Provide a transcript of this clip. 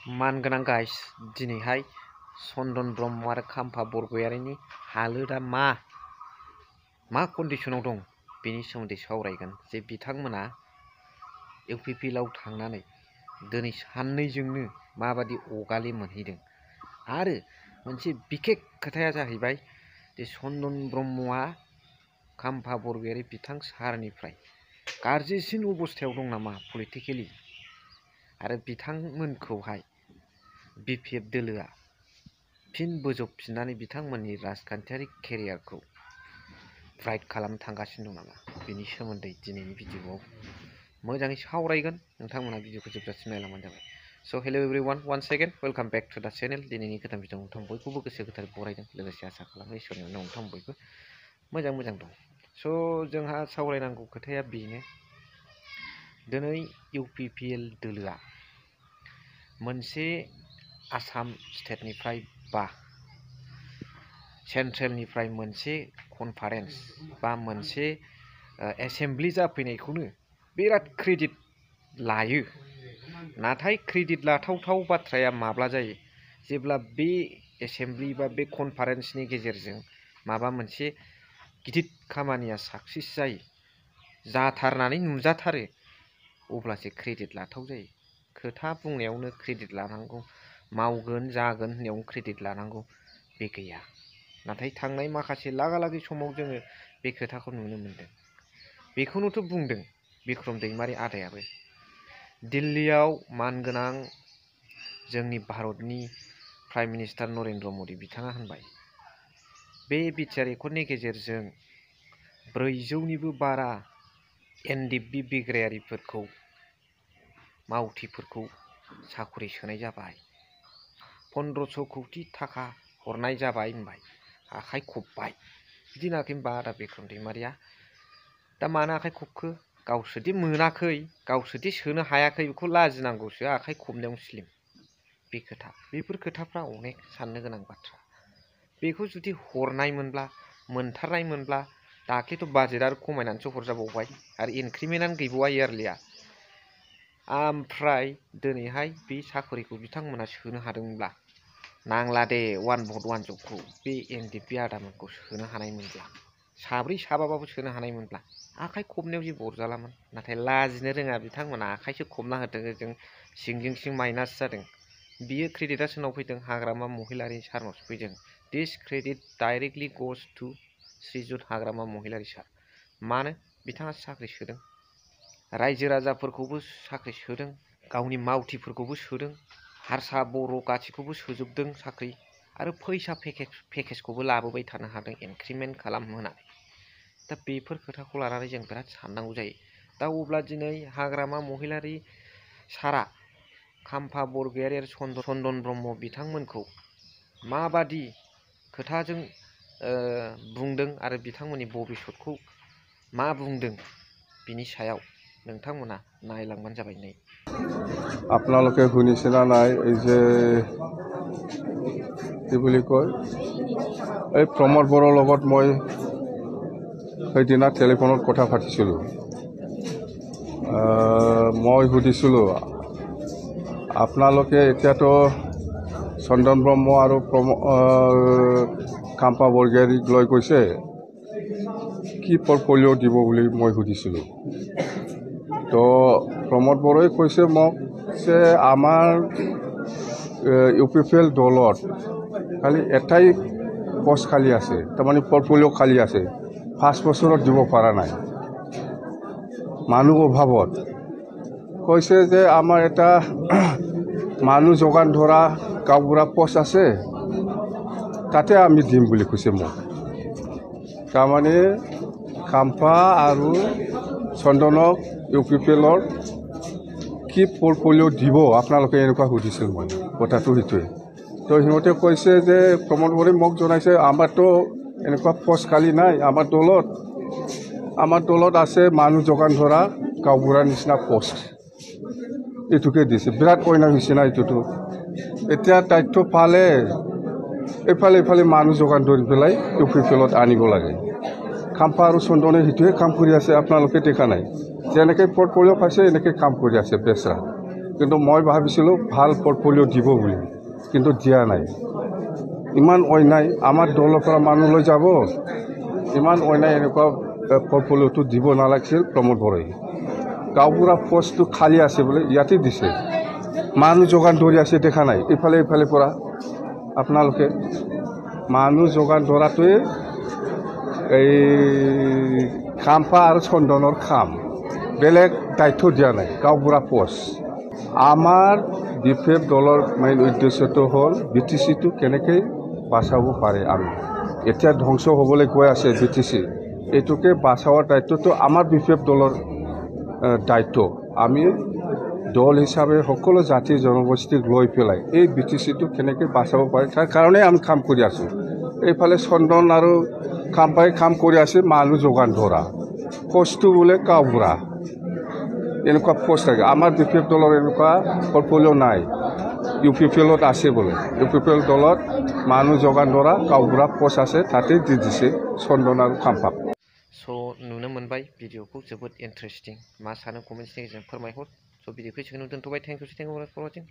मानगोनां गाइस दिनैहाय चन्दन ब्रह्म आरो खाम्फा बरगयारिनि हालोदा मा कन्डिशनाव दं बेनि सोमोन्दै सावरायगोन जे बिथांमोना इउपिपिएलआव थांनानै दिनै साननैजोंनो माबादि अगालि मोनहैदों आरो मोनसे बिखेक खोथाया जाहैबाय जे चन्दन ब्रह्मआ खाम्फा बरगयारि बिथां सारनिफ्राय गाज्रिसिन अबस्थायाव दं नामा पलिटिकेलि आरो बिथांमोनखौहाय बिपिएफ दोलोआ फिन बोजबफिननानै बिथांमोननि राजखान्थियारि केरियारखौ ब्राइट खालामनो थांगासिनो दं नामा बेनि सोमोन्दै दिनैनि भिडिअआव मोजाङै सावरायगोन। नोंथांमोना भिडिअखौ जोबजासिम नायलांबानो जाबाय। स' hello everyone, one second welcome back to the channel. दिनैनि गोदान भिडिअ नोंथां बयखौबो गोसो गोथारै बरायदों, लोगोसे आसा खालामो इसोरनि अननायाव नोंथां बयबो मोजां दं। स' जोंहा सावरायनांगौ खोथाया बेनो, दिनै इउपिपिएल दोलोआ मोनसे आसाम स्टेटनिफ्राय बा सेन्ट्रेलनिफ्राय मोनसे कनफारेन्स बा मोनसे एसेम्बलि जाफैनायखौनो बिराद क्रेडिट लायो। नाथाय क्रेडिट लाथावथाव बाथ्राया माब्ला जायो, जेब्ला बे एसेम्बलि बा बे कनफारेन्सनि गेजेरजों माबा मोनसे गिदिर खामानिया साक्सेस जायो, जाथारनानै नुजाथारो, अब्लासो क्रेडिट लाथाव जायो। खोथा बुंनायावनो क्रेडिट लानांगौ, मावगोन जागोन होननायावनो क्रेडिट लानांगौ, बे गैया। नाथाय थांनाय माखासे लागालागि समाव जोङो बे खोथाखौ नुनो मोनदों। बेखौनोथ' बुंदों बिक्रम दैमारि आदायाबो। दिल्लीयाव मानगोनां जोंनि भारतनि प्राइम मिनिस्टार नरेन्द्र मदि बिथाङा होनबाय, बे बिटिआर एकर्डनि गेजेरजों 400निबो बारा एनडिएफबि बिग्रायारिफोरखौ मावथिफोरखौ साखरि सोनाय जाबाय, 1500 कौटि थाखा हरनाय जाबाय होनबाय, आखाइ खब्बाय। बिदि होनाखै होनबा आदा बिक्रम दैमारिया? दा मानो आखाइ खबखो? गावसोरदि मोनाखै, गावसोरदि सोनो हायाखै, बेखौ लाजिनांगौसो आखाइ खबनायावनो स्लिम। बे खोथा, बेफोर खोथाफ्रा अनेक साननो गोनां बाथ्रा। बेखौ जुदि हरनायमोनब्ला, मोनथारनायमोनब्ला, दाख्लैथ' बाजेट आरो खमायनानैसो हरजाबावबाय आरो इनक्रिमेन्टआनो गैबावा इयारलिया। ओमफ्राय दिनैहाय बे साखरिखौ बिथांमोना सोनो हादोंब्ला, नांला दे वान भट वान जबखौ बे एनडिएफबि आदामोनखौ सोनो हानायमोनब्ला, 4 7बाबो सोनो हानायमोनब्ला आखाइ खबनायाव जेबो अरजालामोन। नाथाय लाजिनो रोङा बिथांमोना, आखाइसो खबना होदों, ओजों सिंजों सिं माइनास जादों। बियो क्रेडिटआ सोरनाव फैदों? हाग्रामा महिलारि सारनावसो फैदों। दिस क्रेडिट डाइरेक्टलि गज टू श्रीजुत हाग्रामा महिलारि सार। मानो? बिथाङा साख्रि सोदों, रायजो राजाफोरखौबो साख्रि सोदों, गावनि मावथिफोरखौबो सोदों, हारसा बर' गासैखौबो सोजोबदों साख्रि, आरो फैसा पेकेजखौबो लाबोबाय थानो हादों इनक्रिमेन्ट खालामहोनानै। दा बेफोर खोथाखौ लानानै जों बिराद साननांगौ जायो। दा अब्ला दिनै हाग्रामा महिलारि सारा खाम्फा बरगयारि आरो चन्दन ब्रह्म बिथांमोनखौ माबादि खोथाजों बुंदों आरो बिथांमोननि भबिसतखौ मा बुंदों, बिनि सायाव नोंथांमोना नायलांबानो जाबाय। नै আপোনালোকে শুনিছে না নাই, এই যে কি বুলি কয়, এই প্ৰমোদ বড়োৰ লগত মই সেইদিনা টেলিফোনত কথা পাতিছিলোঁ। মই সুধিছিলোঁ, আপোনালোকে এতিয়াতো চন্দন ব্ৰহ্ম আৰু খাম্পা বৰগয়াৰীক লৈ কৈছে, কি পৰ্টফলিঅ' দিব বুলি মই সুধিছিলোঁ। তো প্ৰমোদ বড়োই কৈছে মোক যে আমাৰ ইউপিপিএল দলত খালি এটাই পষ্ট খালী আছে, তাৰমানে পৰ্টফলিঅ' খালী আছে, 5 বছৰত দিব পৰা নাই, মানুহ অভাৱত। কৈছে যে আমাৰ এটা মানুহ যোগান ধৰা গাঁওবুঢ়া পষ্ট আছে, তাতে আমি দিম বুলি কৈছে মোক। তাৰমানে খাম্পা আৰু চন্দনক ইউপিপিএলৰ কি পৰ্টফলিঅ' দিব আপোনালোকে, এনেকুৱা সুধিছিল মই। কথাটো সেইটোৱে। তো সিহঁতে কৈছে যে প্ৰমোদ বড়োই মোক জনাইছে, আমাৰতো এনেকুৱা পষ্ট খালী নাই, আমাৰ দলত আছে মানুহ যোগান ধৰা গাঁওবুঢ়াৰ নিচিনা পষ্ট, এইটোকে দিছে। বিৰাট অন্যায় হৈছে না এইটোতো। এতিয়া দায়িত্ব পালে এইফালে মানুহ যোগান ধৰি পেলাই ইউপিপিএলত আনিব লাগে। খাম্পা আৰু চন্দনে সেইটোৱে কাম কৰি আছে, আপোনালোকে দেখা নাই। যেনেকৈ পৰ্টফলিঅ' পাইছে এনেকৈ কাম কৰি আছে বেচৰা। কিন্তু মই ভাবিছিলোঁ ভাল পৰ্টফলিঅ' দিব বুলি, কিন্তু দিয়া নাই। ইমান অন্যায়, আমাৰ দলৰ পৰা মানুহ লৈ যাব, ইমান অন্যায় এনেকুৱা পৰ্টফলিঅ'টো দিব নালাগিছিল প্ৰমোদ বৰই। গাঁওবুঢ়া পষ্টটো খালী আছে বোলে, ইয়াতে দিছে। মানুহ যোগান ধৰি আছে দেখা নাই, ইফালে পৰা আপোনালোকে মানুহ যোগান ধৰাটোৱে এই খাম্পা আৰু চন্দনৰ কাম, বেলেগ দায়িত্ব দিয়া নাই। গাঁওবুঢ়া পষ্ট আমাৰ BPF দলৰ মেইন উদ্দেশ্যটো হ'ল BTCটো কেনেকৈ বাচাব পাৰে। আমি এতিয়া ধ্বংস হ'বলৈ গৈ আছে BTC, এইটোকে বাচাৱাৰ দায়িত্বটো আমাৰ BPF দলৰ দায়িত্ব। আমি দল হিচাপে সকলো জাতি জনগোষ্ঠীক লৈ পেলাই এই BTCটো কেনেকৈ বাচাব পাৰে তাৰ কাৰণে আমি কাম কৰি আছোঁ। এইফালে চন্দন আৰু খাম্পাই কাম কৰি আছে মানুহ যোগান ধৰা, পষ্টটো বোলে গাঁওবুঢ়া, এনেকুৱা পষ্ট থাকে। আমাৰ BPF দলৰ এনেকুৱা পৰ্টফলিঅ' নাই। UPPLত আছে বোলে, UPPL দলত মানুহ যোগান ধৰা গাঁওবুঢ়া পষ্ট আছে, তাতে দি দিছে চন্দন আৰু খাম্পাক। स' नुनो मोनबाय भिडिअखौ जोबोद इन्टारेस्टिं। मा सानो कमेन्ट्सनि गेजेरजों फोरमायहर। स' भिडिअखौ एसेखिनियावनो दोनथ'बाय। Thank you for वाचिं।